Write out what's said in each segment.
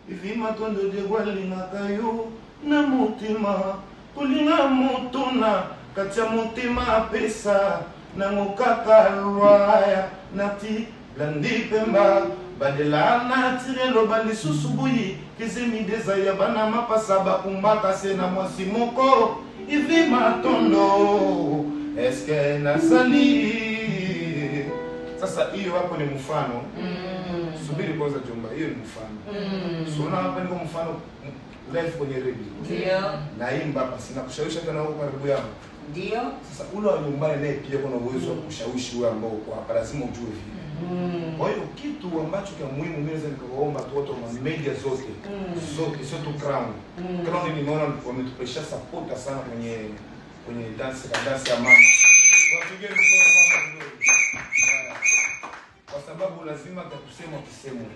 Ivi matondo de gwalinga kayo na mutima kulinga mutuna katia mutima pesa na ngokaka rwaya nati blandi pemba badela na tirelo bali susubuyi kizemi desaya bana mapasa bakumbaka se na mwasi moko ivi matondo eske nasali. Sasa hiyo hapo ni mfano. Subiri kwanza jomba, hiyo ni mfano. Sona hapa niko mfano live kwenye radio. Ndio. Naimba hapa sina kushawishi hata na huko karibu yangu. Ndio. Sasa ule wa nyumbani naye pia kuna uwezo wa kushawishi wewe ambao uko hapa, lazima ujue hivi. Kwa hiyo kitu ambacho kwa muhimu mimi naweza nikawaomba tu watu wa media zote. Zote sio tu Crown. Crown nimeona wametupesha support sana kwenye dance ya mama. Wapigeni mkono mama kidogo. Kwa sababu lazima kusema kisemwe.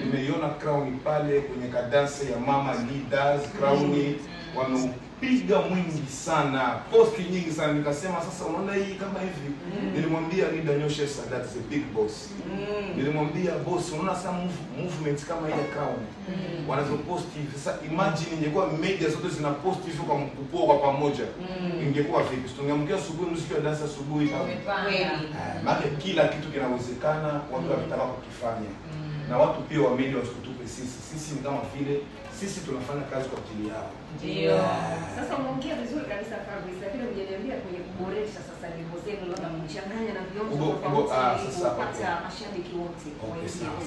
Nimeiona Crown pale kwenye kadansa ya mama leaders. Crown wameupiga mwingi sana, posti nyingi sana. Nikasema sasa unaona hii kama hivi. Nilimwambia Linda Nyoshe Sadat the big boss. Nilimwambia boss, unaona sasa movement kama ile Crown wanazoposti hivi. Sasa imagine ingekuwa media zote zina post hivi kwa mkupuo kwa pamoja, ingekuwa vipi? Tungeamkia asubuhi muziki wa dance asubuhi kama maana kila kitu kinawezekana, watu wanataka kukifanya. Na watu pia wa media wasitutupe sisi ni kama vile sisi tunafanya kazi kwa ajili yao. Ndio. Sasa umeongea vizuri kabisa Fabrice, lakini mjaniambia kwenye kuboresha sasa nyimbo zenu labda mchanganya na vyombo tofauti kupata mashabiki wote.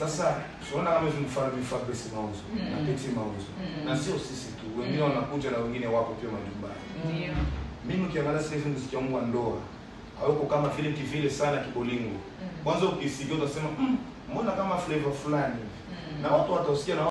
Sasa tunaona kama hizo mfano ni Fabrice Mauzo na Peti Mauzo. Na sio sisi tu, wengine wanakuja na wengine wapo pia majumbani. Ndio. Mimi ukiangalia sasa hivi muziki wangu wa ndoa hauko kama vile sana Kibolingo. Kwanza ukisikia utasema mbona kama flavor fulani. Na watu watausikia na